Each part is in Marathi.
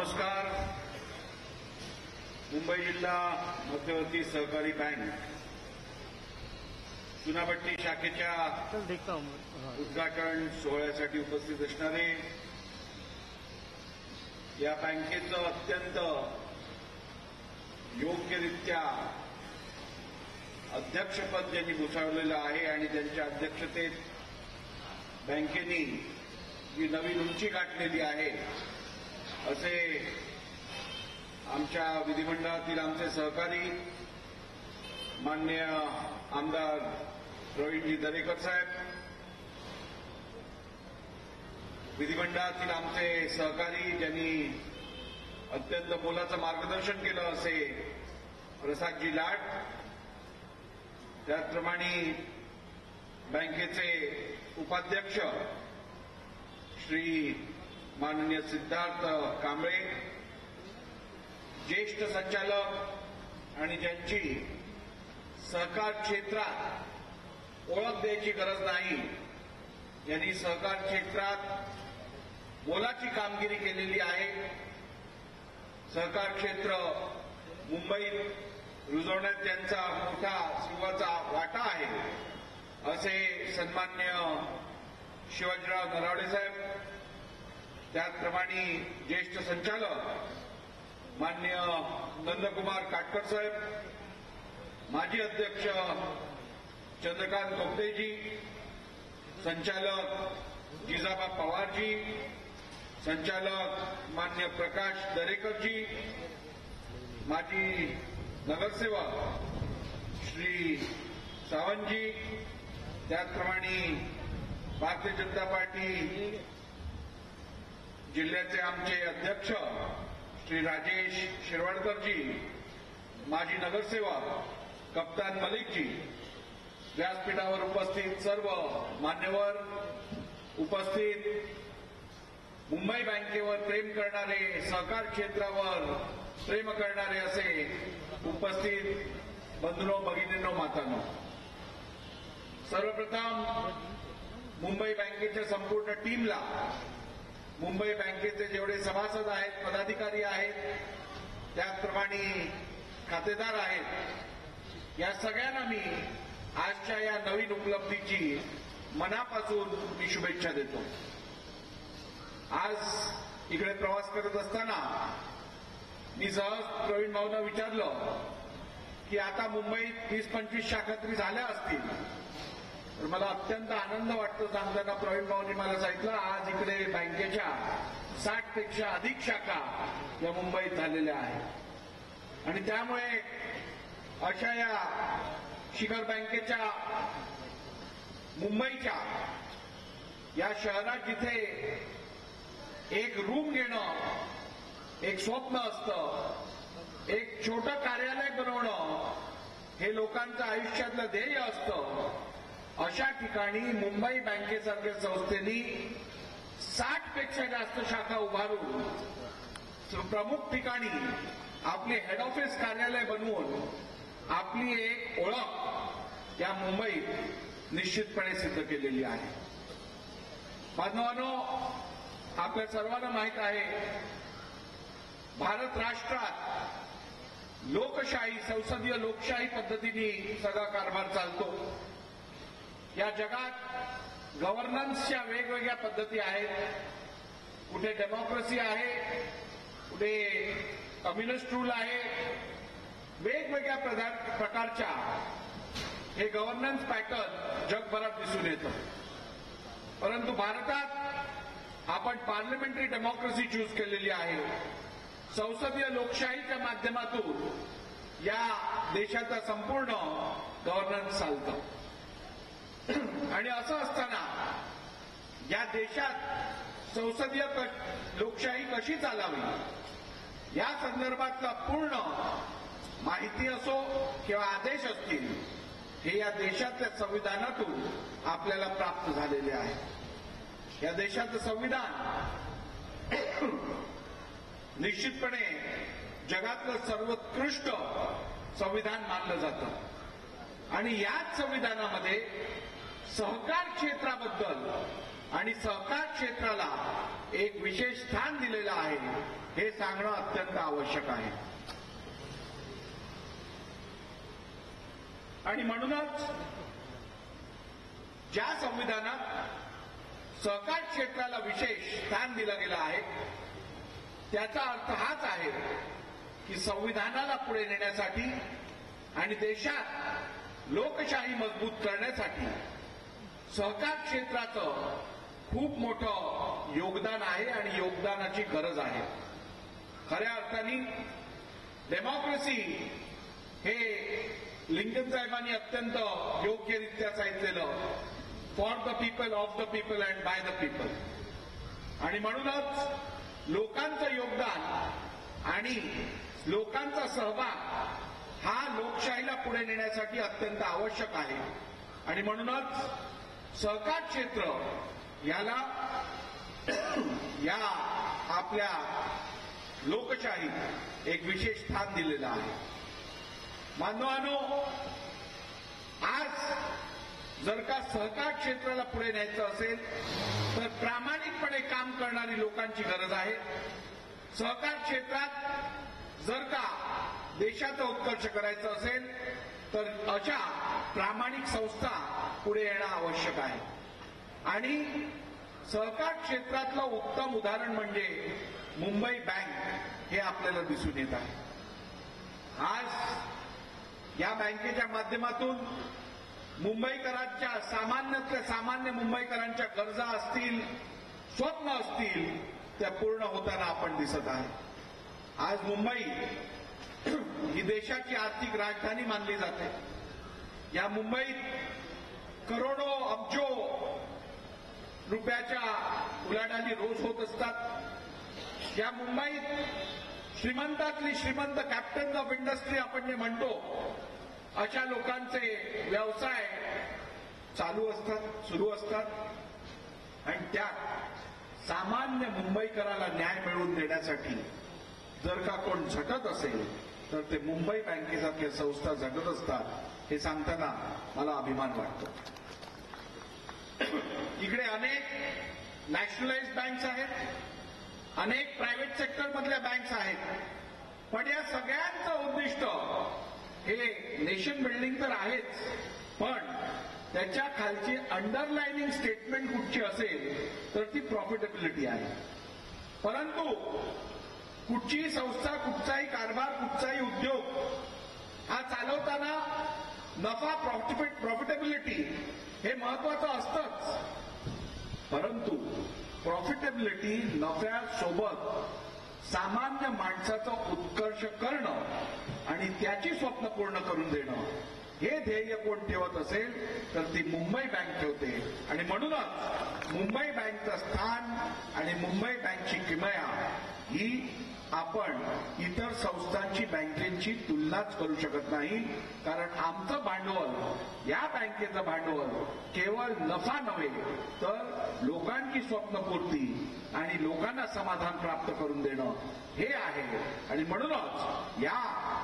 नमस्कार. मुंबई जिल्हा मध्यवर्ती सहकारी बँक चुनाभट्टी शाखेच्या उद्घाटन सोहळ्यासाठी उपस्थित असणारे, या बँकेचं अत्यंत योग्यरित्या अध्यक्षपद ज्यांनी भूषवलेलं आहे आणि त्यांच्या अध्यक्षतेत बँकेने जी नवीन उंची गाठलेली आहे, असे आमच्या विधिमंडळातील आमचे सहकारी माननीय आमदार प्रवीणजी दरेकर साहेब, विधिमंडळातील आमचे सहकारी ज्यांनी अत्यंत मोलाचं मार्गदर्शन केलं असे प्रसादजी लाड, त्याचप्रमाणे बँकेचे उपाध्यक्ष श्री माननीय सिद्धार्थ कांबळे, ज्येष्ठ संचालक आणि ज्यांची सहकार क्षेत्रात ओळख द्यायची गरज नाही, यांनी सहकार क्षेत्रात मोलाची कामगिरी केलेली आहे. सहकार क्षेत्र मुंबईत रुजवण्यात त्यांचा मोठा सिंहाचा वाटा आहे, असे सन्माननीय शिवाजीराव नरावडे साहेब, त्याचप्रमाणे ज्येष्ठ संचालक माननीय नंदकुमार काटकर साहेब, माजी अध्यक्ष चंद्रकांत कोपतेजी, संचालक जिजाबा पवारजी, संचालक मान्य प्रकाश दरेकरजी, माजी नगरसेवक श्री सावंतजी, त्याचप्रमाणे भारतीय जनता पार्टी जिल्ह्याचे आमचे अध्यक्ष श्री राजेश शिरवाडकरजी, माजी नगरसेवक कप्तान मलिकजी, व्यासपीठावर उपस्थित सर्व मान्यवर, उपस्थित मुंबई बँकेवर प्रेम करणारे, सहकार क्षेत्रावर प्रेम करणारे असे उपस्थित बंधूंनो, भगिनींनो, मातांनो, सर्वप्रथम मुंबई बँकेच्या संपूर्ण टीमला, मुंबई बँकेचे जेवढे सभासद आहेत, पदाधिकारी आहेत, त्याचप्रमाणे खातेदार आहेत, या सगळ्यांना मी आजच्या या नवीन उपलब्धीची मनापासून मी शुभेच्छा देतो. आज इकडे प्रवास करत असताना मी सहज प्रवीण भाऊंना विचारलं की आता मुंबईत 20-25 शाखा तरी झाल्या असतील, तर मला अत्यंत आनंद वाटतो सांगताना प्रवीण भाऊंनी मला सांगितलं आज इकडे बँकेच्या 60 पेक्षा अधिक शाखा या मुंबईत झालेल्या आहेत. आणि त्यामुळे अशा या शिखर बँकेच्या मुंबईच्या या शहरात जिथे एक रूम घेणं एक स्वप्न असतं, एक छोटं कार्यालय बनवणं हे लोकांचं आयुष्यातलं ध्येय असतं, अशा ठिकाणी मुंबई बँकेसारख्या संस्थेनी 60 पेक्षा जास्त शाखा उभारून प्रमुख ठिकाणी आपले हेड ऑफिस कार्यालय बनवून आपली एक ओळख या मुंबईत निश्चितपणे सिद्ध केलेली आहे. बांधवांनो, आपल्या सर्वांना माहीत आहे, भारत राष्ट्रात लोकशाही, संसदीय लोकशाही पद्धतीने सगळा कारभार चालतो. या जगात गव्हर्नन्सच्या वेगवेगळ्या पद्धती आहेत. कुठे डेमोक्रेसी आहे, कुठे कम्युनिस्ट रूल आहे, वेगवेगळ्या प्रकारच्या हे गव्हर्नन्स पॅटर्न जगभरात दिसून येतं. परंतु भारतात आपण पार्लमेंटरी डेमोक्रेसी चूज केलेली आहे. संसदीय लोकशाहीच्या माध्यमातून या देशाचा संपूर्ण गव्हर्नन्स चालतं. आणि असं असताना या देशात संसदीय लोकशाही कशी चालावी या संदर्भातला पूर्ण माहिती असो किंवा आदेश असतील, हे या देशातल्या संविधानातून आपल्याला प्राप्त झालेले आहे. या देशाचं संविधान निश्चितपणे जगातलं सर्वोत्कृष्ट संविधान मानलं जातं. आणि याच संविधानामध्ये सहकार क्षेत्राबद्दल आणि सहकार क्षेत्राला एक विशेष स्थान दिलेलं आहे हे सांगणं अत्यंत आवश्यक आहे. आणि म्हणूनच ज्या संविधानात सहकार क्षेत्राला विशेष स्थान दिलं गेलं आहे त्याचा अर्थ हाच आहे की संविधानाला पुढे नेण्यासाठी आणि देशात लोकशाही मजबूत करण्यासाठी सहकार क्षेत्राचं खूप मोठं योगदान आहे आणि योगदानाची गरज आहे. खऱ्या अर्थाने डेमोक्रेसी हे लिंकन साहेबांनी अत्यंत योग्यरित्या सांगितलेलं for the people, of the people and by the people. आणि म्हणूनच लोकांचं योगदान आणि लोकांचा सहभाग हा लोकशाहीला पुढे नेण्यासाठी अत्यंत आवश्यक आहे. आणि म्हणूनच सहकार क्षेत्र याला या आपल्या लोकशाहीत एक विशेष स्थान दिलेलं आहे. मानवानो, आज जर का सहकार क्षेत्राला पुढे न्यायचं असेल तर प्रामाणिकपणे काम करणारी लोकांची गरज आहे. सहकार क्षेत्रात जर का देशाचा उत्कर्ष करायचं असेल तर अशा प्रामाणिक संस्था पुढे येणं आवश्यक आहे. आणि सहकार क्षेत्रातलं उत्तम उदाहरण म्हणजे मुंबई बँक हे आपल्याला दिसून येत आहे. आज या बँकेच्या माध्यमातून मुंबईकरांच्या सामान्यातल्या सामान्य मुंबईकरांच्या गरजा असतील, स्वप्न असतील, त्या पूर्ण होताना आपण दिसत आहे. आज मुंबई ही देशाची आर्थिक राजधानी मानली जाते. या मुंबईत करोडो अब्जो रुपयाच्या उलाढाली रोज होत असतात. या मुंबईत श्रीमंतातली श्रीमंत कॅप्टन्स ऑफ इंडस्ट्री आपण जे म्हणतो अशा लोकांचे व्यवसाय चालू असतात, सुरू असतात. आणि त्यात सामान्य मुंबईकराला न्याय मिळवून देण्यासाठी जर का कोण झटत असेल तर ते मुंबई बँकेसारख्या संस्था झटत असतात हे सांगताना मला अभिमान वाटतो. इकडे अनेक नॅशनलाइज्ड बँक्स आहेत, अनेक प्रायव्हेट सेक्टर मधल्या बँक्स आहेत. पण या सगळ्यांचं उद्दिष्ट हे नेशन बिल्डिंग तर आहेच, पण त्याच्या खालची अंडरलाइनिंग स्टेटमेंट कुठची असेल तर ती प्रॉफिटेबिलिटी आहे. परंतु कुठचीही संस्था, कुठचाही कारभार, कुठचाही उद्योग हा चालवताना नफा, प्रॉफिटेबिलिटी हे महत्वाचं असतंच. परंतु प्रॉफिटेबिलिटी नफ्यासोबत सामान्य माणसाचं उत्कर्ष करणं आणि त्याची स्वप्न पूर्ण करून देणं हे ध्येय कोण ठेवत असेल तर ती मुंबई बँक ठेवते. आणि म्हणूनच मुंबई बँकचं स्थान आणि मुंबई बँकची किमया ही आपण इतर संस्थांची, बँकेची तुलनाच करू शकत नाही. कारण आमचं भांडवल, या बँकेचं भांडवल केवळ नफा नव्हे तर लोकांची स्वप्नपूर्ती आणि लोकांना समाधान प्राप्त करून देणं हे आहे. आणि म्हणूनच या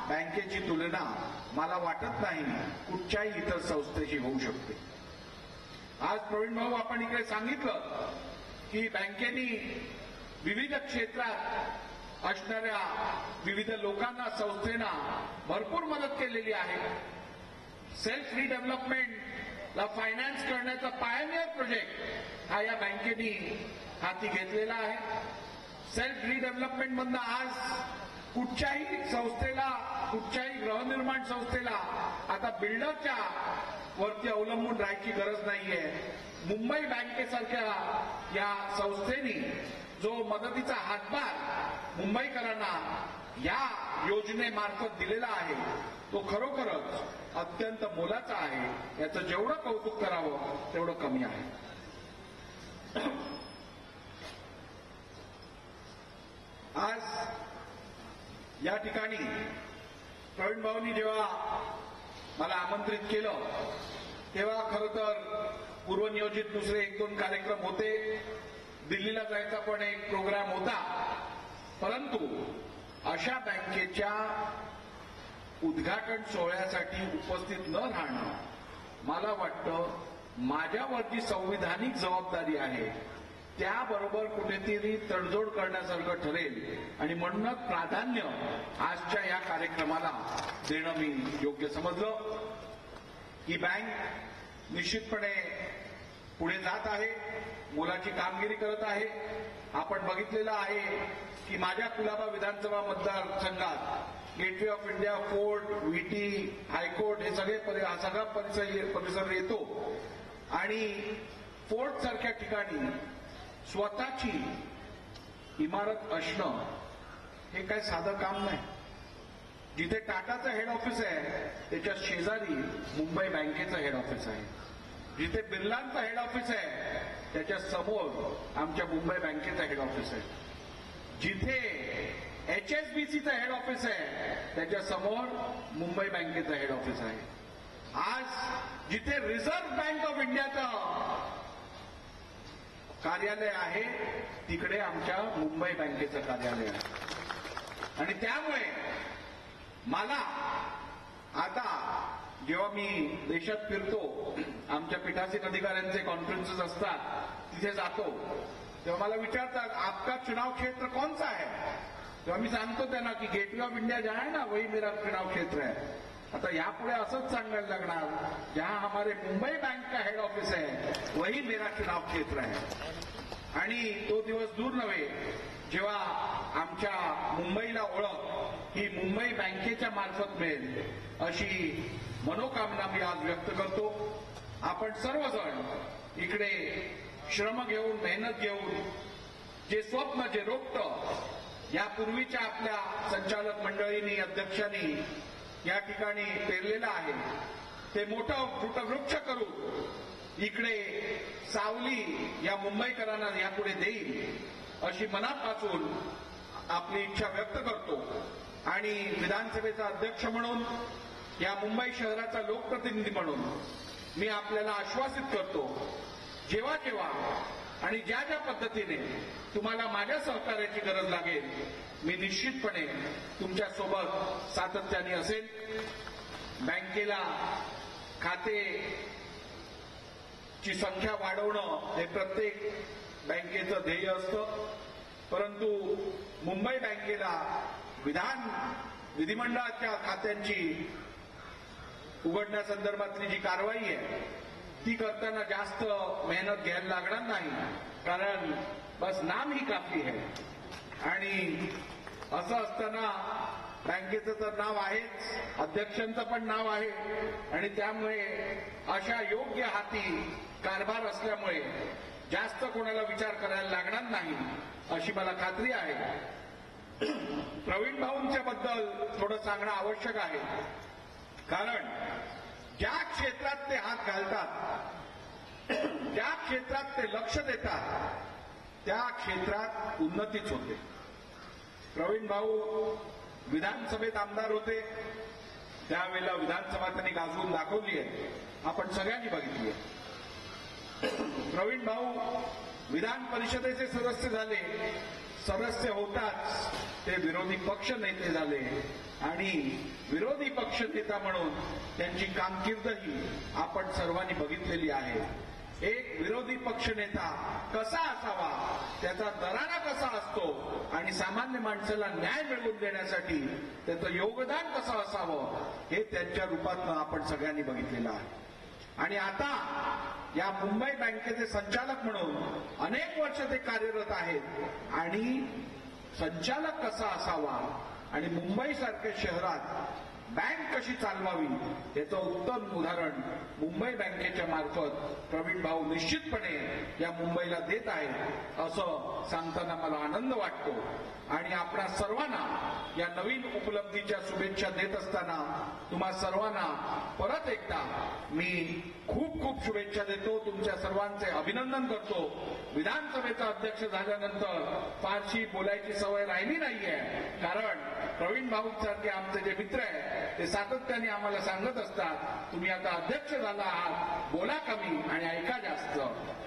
बँकेची तुलना मला वाटत नाही कुठच्याही इतर संस्थेशी होऊ शकते. आज प्रवीण भाऊ आपण इकडे सांगितलं की बँकेनी विविध क्षेत्रात असणाऱ्या विविध लोकांना, संस्थेना भरपूर मदत केलेली आहे. सेल्फ रिडेव्हलपमेंटला फायनान्स करण्याचा पायनियर प्रोजेक्ट हा या बँकेनी हाती घेतलेला आहे. सेल्फ रिडेव्हलपमेंट मधनं आज कुठच्याही संस्थेला, कुठच्याही गृहनिर्माण संस्थेला आता बिल्डरच्या वरती अवलंबून राहायची गरज नाहीये. मुंबई बँकेसारख्या या संस्थेनी जो मदतीचा हातभार मुंबईकरांना या योजनेमार्फत दिलेला आहे तो खरोखरच अत्यंत मोलाचा आहे. याचं जेवढं कौतुक करावं तेवढं कमी आहे. आज या ठिकाणी प्रवीण भाऊंनी जेव्हा मला आमंत्रित केलं तेव्हा खरं तर पूर्वनियोजित दुसरे 1-2 कार्यक्रम होते. दिल्लीला जायचा पण एक प्रोग्राम होता. परंतु अशा बँकेच्या उद्घाटन सोहळ्यासाठी उपस्थित न राहणं मला वाटतं माझ्यावर जी संविधानिक जबाबदारी आहे त्याबरोबर कुठेतरी तडजोड करण्यासारखं ठरेल आणि म्हणूनच प्राधान्य आजच्या या कार्यक्रमाला देणं मी योग्य समजलं. ही बँक निश्चितपणे पुढे जात आहे, मोलाची कामगिरी करत आहे. आपण बघितलेलं आहे की माझ्या कुलाबा विधानसभा मतदारसंघात gateway of India, fort, VT, high court हे हा सगळा परिसर येतो आणि फोर्ट सारख्या ठिकाणी स्वतःची इमारत असणं हे काय साधं काम नाही. जिथे टाटाचं हेड ऑफिस आहे त्याच्या शेजारी मुंबई बँकेचं हेड ऑफिस आहे. जिथे बिर्लांचं हेड ऑफिस आहे त्याच्या समोर आमच्या मुंबई बँकेचं हेड ऑफिस आहे. जिथे HSBCचं हेड ऑफिस आहे त्याच्या समोर मुंबई बँकेचं हेड ऑफिस आहे. आज जिथे रिझर्व्ह बँक ऑफ इंडियाचं कार्यालय आहे तिकडे आमच्या मुंबई बँकेचं कार्यालय आहे. आणि त्यामुळे मला आता जेव्हा मी देशात फिरतो, आमच्या पीठासीन अधिकाऱ्यांचे कॉन्फरन्सेस असतात, तिथे जातो, तेव्हा मला विचारतात आपका चुनाव क्षेत्र कौन सा है. तेव्हा मी सांगतो त्यांना की गेटवे ऑफ इंडिया जहां है ना वही मेरा चुनाव क्षेत्र है. आता यापुढे असंच सांगायला लागणार, जहां हमारे मुंबई बैंक का हेड ऑफिस है वही मेरा चुनाव क्षेत्र है. आणि तो दिवस दूर नव्हे जेव्हा आमच्या मुंबईला ओळख ही मुंबई बँकेच्या मार्फत मिळेल अशी मनोकामना मी आज व्यक्त करतो. आपण सर्वजण इकडे श्रम घेऊन, मेहनत घेऊन जे स्वप्न, जे रोपट यापूर्वीच्या आपल्या संचालक मंडळींनी, अध्यक्षांनी या ठिकाणी पेरलेलं आहे ते मोठं वृक्ष करू इकडे सावली या मुंबईकरांना यापुढे देईल अशी मनापासून आपली इच्छा व्यक्त करतो. आणि विधानसभेचा अध्यक्ष म्हणून, या मुंबई शहराचा लोकप्रतिनिधी म्हणून मी आपल्याला आश्वासित करतो, जेव्हा जेव्हा आणि ज्या ज्या पद्धतीने तुम्हाला माझ्या सहकार्याची गरज लागेल मी निश्चितपणे तुमच्यासोबत सातत्याने असेल. बँकेला खातेची संख्या वाढवणं हे प्रत्येक बँकेचं ध्येय असतं, परंतु मुंबई बँकेला विधिमंडळाच्या खात्यांची उघडण्यासंदर्भातली जी कारवाई आहे ती करताना जास्त मेहनत घ्यायला लागणार नाही, कारण बस नाम ही काफी है. आणि असं असताना बँकेचं तर नाव आहेच, अध्यक्षांचं पण नाव आहे आणि त्यामुळे अशा योग्य हाती कारभार असल्यामुळे जास्त कोणाला विचार करायला लागणार नाही अशी मला खात्री आहे. प्रवीण भाऊंच्या बद्दल थोडं सांगणं आवश्यक आहे, कारण ज्या क्षेत्रात ते हात घालतात, ज्या क्षेत्रात ते लक्ष देतात त्या क्षेत्रात उन्नतीच होते. प्रवीण भाऊ विधानसभेत आमदार होते, त्यावेळेला विधानसभा त्यांनी गाजवून दाखवली आहे, आपण सगळ्यांनी बघितली आहे. प्रवीण भाऊ विधान परिषदेचे सदस्य झाले, सदस्य होताच ते विरोधी पक्ष नेते झाले आणि विरोधी पक्ष नेता म्हणून त्यांची कारकीर्दही आपण सर्वांनी बघितलेली आहे. एक विरोधी पक्ष नेता कसा असावा, त्याचा दरारा कसा असतो आणि सामान्य माणसाला न्याय मिळवून देण्यासाठी त्याचं योगदान कसं असावं हे त्यांच्या रूपातनं आपण सगळ्यांनी बघितलेलं आहे. आणि आता या मुंबई बँकेचे संचालक म्हणून अनेक वर्ष ते कार्यरत आहेत आणि संचालक कसा असावा आणि मुंबईसारख्या शहरात बँक कशी चालवावी याचं उत्तम उदाहरण मुंबई बँकेच्या मार्फत प्रवीण भाऊ निश्चितपणे या मुंबईला देत आहेत असं सांगताना मला आनंद वाटतो. आणि आपणा सर्वांना या नवीन उपलब्धीच्या शुभेच्छा देत असताना तुम्हा सर्वांना परत एकदा मी खूप खूप शुभेच्छा देतो, तुमच्या सर्वांचे अभिनंदन करतो. विधानसभेचा अध्यक्ष झाल्यानंतर फारशी बोलायची सवय राहिली नाहीये, कारण प्रवीण भाऊंसारखे आमचे जे मित्र आहेत ते सातत्याने आम्हाला सांगत असतात तुम्ही आता अध्यक्ष झाला आहात, बोला कमी आणि ऐका जास्त.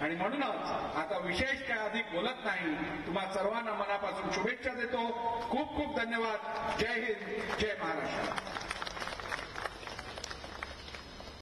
आणि म्हणूनच आता विशेष काय अधिक बोलत नाही, तुम्हा सर्वांना मनापासून शुभेच्छा देतो. खूप खूप धन्यवाद. जय हिंद, जय महाराष्ट्र.